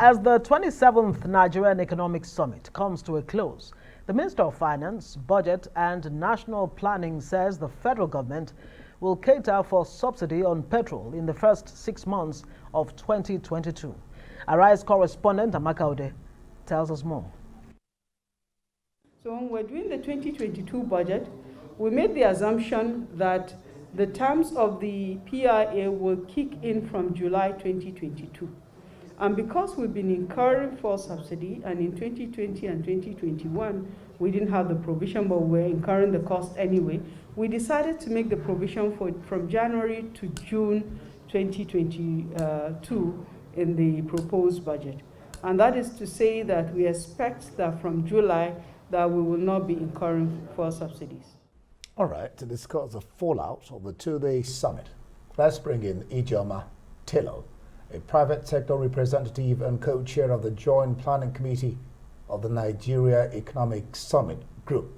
As the 27th Nigerian Economic Summit comes to a close, the Minister of Finance, Budget and National Planning says the federal government will cater for subsidy on petrol in the first 6 months of 2022. Arise correspondent Amaka Ode tells us more. So when we're doing the 2022 budget, we made the assumption that the terms of the PRA will kick in from July 2022. And because we've been incurring fuel subsidy, and in 2020 and 2021, we didn't have the provision, but we're incurring the cost anyway, we decided to make the provision from January to June 2022 in the proposed budget. And that is to say that we expect that from July that we will not be incurring fuel subsidies. All right, to discuss the fallout of the two-day summit, let's bring in Ijeoma Taylaur, a private sector representative and co-chair of the Joint Planning Committee of the Nigeria Economic Summit Group.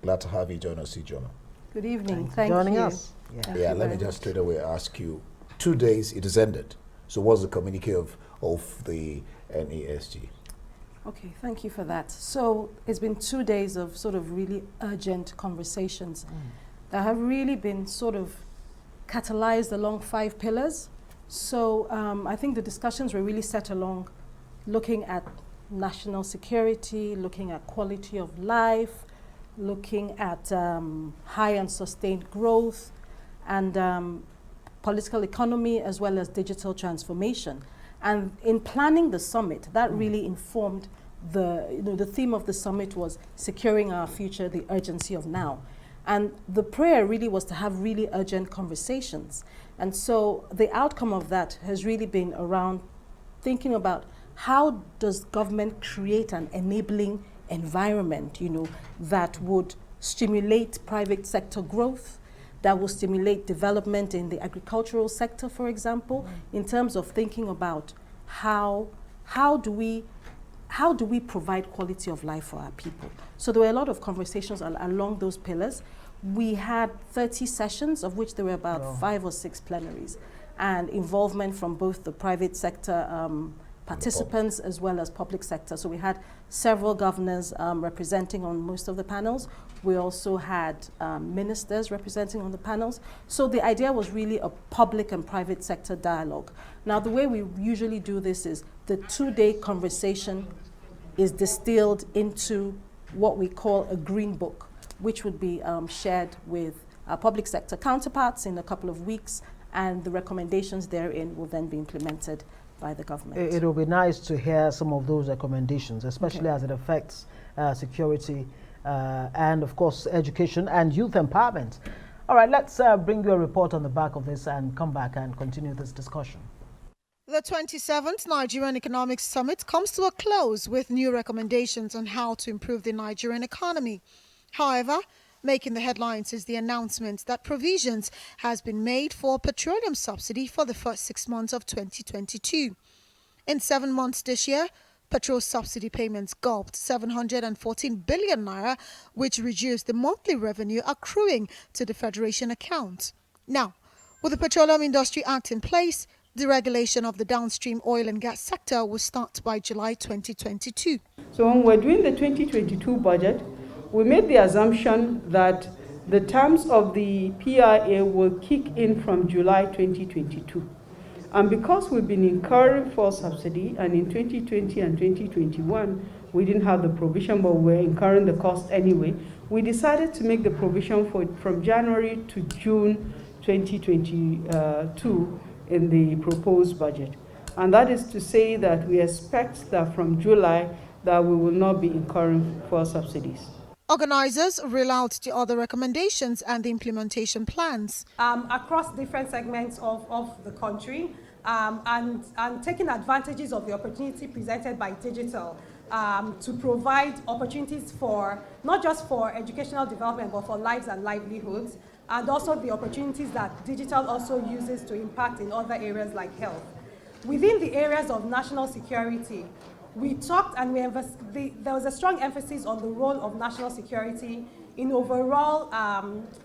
Glad to have you join us, Ijeoma. Good evening. Thank you for Thank joining you. us. Yeah, let me just straight away ask you, 2 days it has ended. So what's the communique of the NESG? Okay, thank you for that. So it's been 2 days of sort of really urgent conversations that have really been sort of catalyzed along 5 pillars. So I think the discussions were really set along looking at national security, looking at quality of life, looking at high and sustained growth, and political economy, as well as digital transformation. And in planning the summit, that really informed the theme of the summit was securing our future, the urgency of now. And the prayer really was to have really urgent conversations. And so the outcome of that has really been around thinking about how does government create an enabling environment, that would stimulate private sector growth, that will stimulate development in the agricultural sector, for example, in terms of thinking about how do we provide quality of life for our people. So there were a lot of conversations along those pillars. We had 30 sessions, of which there were about 5 or 6 plenaries, and involvement from both the private sector participants as well as public sector. So we had several governors representing on most of the panels. We also had ministers representing on the panels. So the idea was really a public and private sector dialogue. Now, the way we usually do this is the 2-day conversation is distilled into what we call a green book, which would be shared with our public sector counterparts in a couple of weeks, and the recommendations therein will then be implemented by the government. It will be nice to hear some of those recommendations, especially as it affects security and, of course, education and youth empowerment. All right, let's bring you a report on the back of this and come back and continue this discussion. The 27th Nigerian Economic Summit comes to a close with new recommendations on how to improve the Nigerian economy. However, making the headlines is the announcement that provisions has been made for petroleum subsidy for the first 6 months of 2022. In 7 months this year, petrol subsidy payments gulped 714 billion naira, which reduced the monthly revenue accruing to the Federation account. Now, with the Petroleum Industry Act in place, the regulation of the downstream oil and gas sector will start by July 2022. So when we're doing the 2022 budget, we made the assumption that the terms of the PRA will kick in from July 2022. And because we've been incurring fuel subsidy, and in 2020 and 2021, we didn't have the provision, but we're incurring the cost anyway, we decided to make the provision from January to June 2022 in the proposed budget. And that is to say that we expect that from July that we will not be incurring fuel subsidies. Organizers roll out the other recommendations and the implementation plans. Across different segments of the country, and taking advantages of the opportunity presented by digital to provide opportunities for, not just for educational development, but for lives and livelihoods, and also the opportunities that digital also uses to impact in other areas like health. Within the areas of national security, we talked and there was a strong emphasis on the role of national security in overall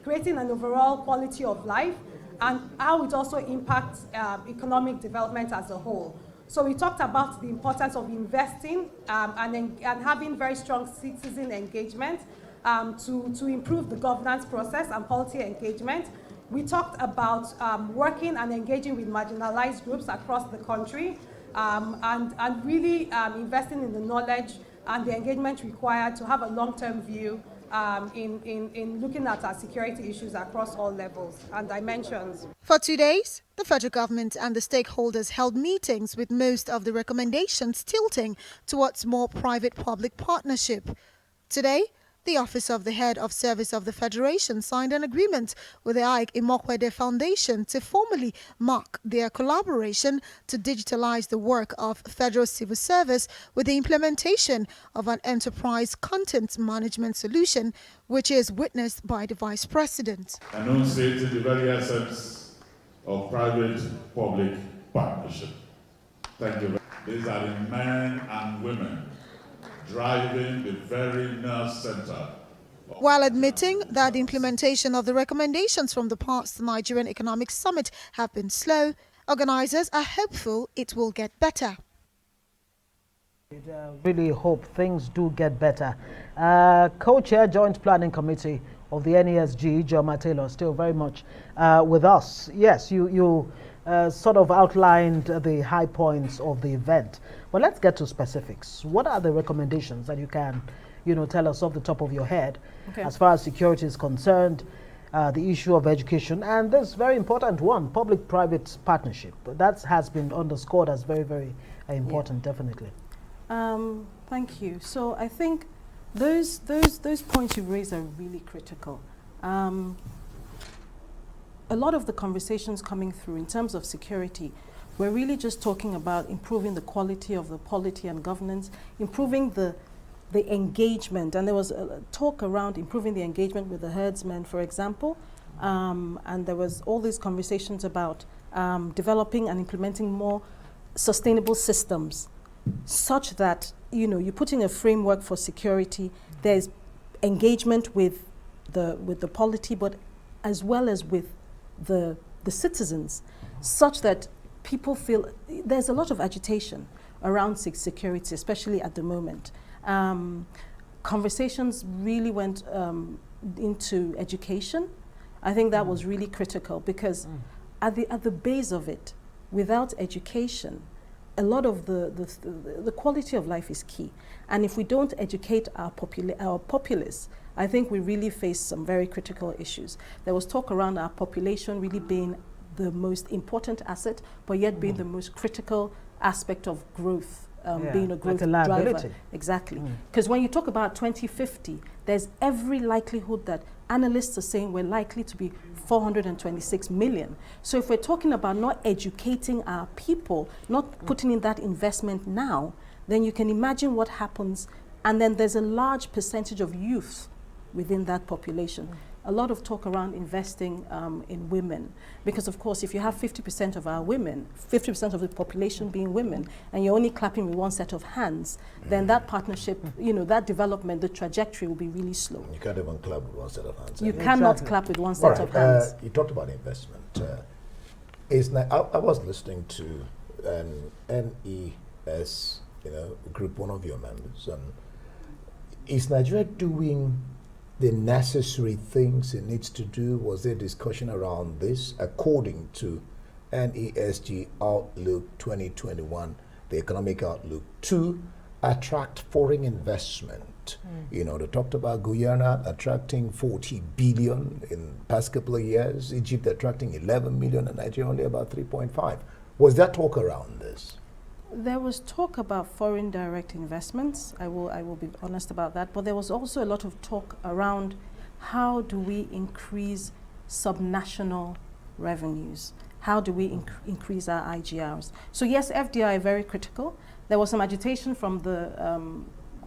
creating an overall quality of life and how it also impacts economic development as a whole. So we talked about the importance of investing and having very strong citizen engagement to improve the governance process and policy engagement. We talked about working and engaging with marginalized groups across the country and really investing in the knowledge and the engagement required to have a long-term view in looking at our security issues across all levels and dimensions. For 2 days, the federal government and the stakeholders held meetings with most of the recommendations tilting towards more private-public partnership. Today, the Office of the Head of Service of the Federation signed an agreement with the Ike Imokwede Foundation to formally mark their collaboration to digitalize the work of federal civil service with the implementation of an enterprise content management solution, which is witnessed by the Vice President. Enunciating the very essence of private-public partnership. Thank you. These are the men and women driving the very nerve center. While admitting that the implementation of the recommendations from the past Nigerian Economic Summit have been slow, organizers are hopeful it will get better. Really hope things do get better. Co-chair Joint Planning Committee of the NESG, Ijeoma Taylaur, still very much with us. Yes, you sort of outlined the high points of the event. But let's get to specifics. What are the recommendations that you can, tell us off the top of your head as far as security is concerned, the issue of education, and this very important one, public-private partnership. That has been underscored as very, very important, definitely. Thank you. So I think those points you raised are really critical. A lot of the conversations coming through in terms of security, we're really just talking about improving the quality of the polity and governance, improving the engagement. And there was a talk around improving the engagement with the herdsmen, for example. And there was all these conversations about developing and implementing more sustainable systems such that, you're putting a framework for security. There's engagement with the polity, but as well as with the citizens, such that people feel there's a lot of agitation around security, especially at the moment. Conversations really went into education. I think that was really critical because at the base of it, without education, a lot of the quality of life is key. And if we don't educate our populace, I think we really face some very critical issues. There was talk around our population really being the most important asset, but yet being the most critical aspect of growth, being a growth driver. Exactly. Because when you talk about 2050, there's every likelihood that analysts are saying we're likely to be 426 million. So if we're talking about not educating our people, not putting in that investment now, then you can imagine what happens. And then there's a large percentage of youth within that population. A lot of talk around investing in women, because of course if you have 50% of our women, 50% of the population being women, and you're only clapping with one set of hands, then that partnership, that development, the trajectory will be really slow. You can't even clap with one set of hands. You cannot clap with one set of hands. You talked about investment. I was listening to an NES, group, one of your members, and is Nigeria doing the necessary things it needs to do? Was there discussion around this? According to NESG Outlook 2021, the economic outlook, to attract foreign investment. They talked about Guyana attracting 40 billion in the past couple of years, Egypt attracting 11 million, and Nigeria only about 3.5. Was there talk around this? There was talk about foreign direct investments. I will be honest about that. But there was also a lot of talk around how do we increase subnational revenues? How do we increase our IGRs? So yes, FDI very critical. There was some agitation from the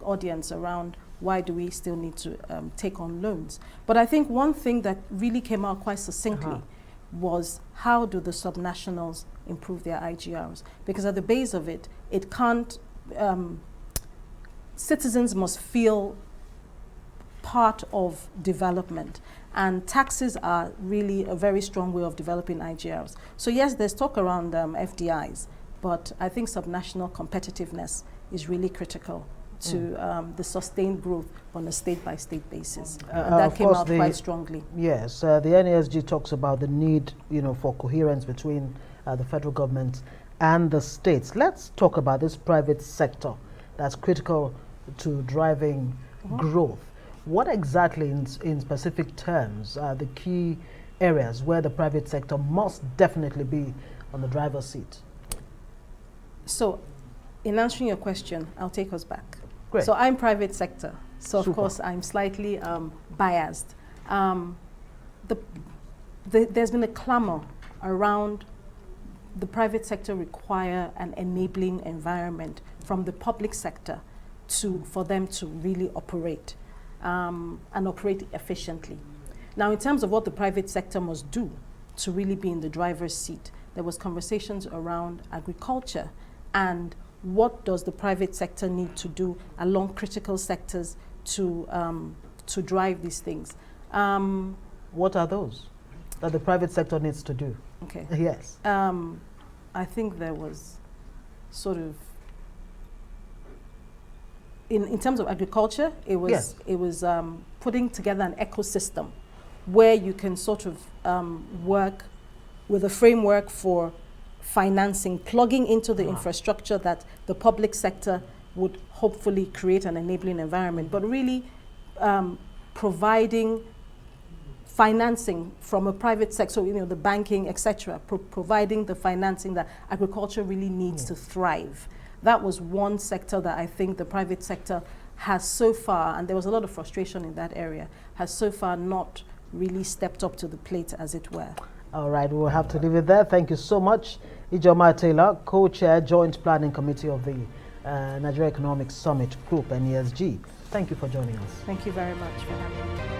audience around why do we still need to take on loans? But I think one thing that really came out quite succinctly was how do the subnationals improve their IGRs? Because at the base of it, it can't, citizens must feel part of development, and taxes are really a very strong way of developing IGRs. So yes, there's talk around FDIs, but I think subnational competitiveness is really critical to the sustained growth on a state-by-state basis. And that came out quite strongly. Yes, the NASG talks about the need, for coherence between the federal government and the states. Let's talk about this private sector that's critical to driving growth. What exactly, in specific terms, are the key areas where the private sector must definitely be on the driver's seat? So, in answering your question, I'll take us back. Great. So I'm private sector, so Super. of course I'm slightly biased. There's been a clamor around the private sector require an enabling environment from the public sector for them to really operate and operate efficiently. Now, in terms of what the private sector must do to really be in the driver's seat, there was conversations around agriculture and what does the private sector need to do along critical sectors to drive these things. What are those that the private sector needs to do? Okay. Yes. I think there was sort of, in terms of agriculture, it was putting together an ecosystem where you can sort of work with a framework for financing, plugging into the infrastructure that the public sector would hopefully create an enabling environment, but really providing financing from a private sector, so, the banking, etc., providing the financing that agriculture really needs to thrive. That was one sector that I think the private sector has so far, and there was a lot of frustration in that area, has so far not really stepped up to the plate, as it were. All right, we'll have to leave it there. Thank you so much, Ijeoma Taylaur, Co-Chair, Joint Planning Committee of the Nigeria Economic Summit Group, NESG. Thank you for joining us. Thank you very much for having me.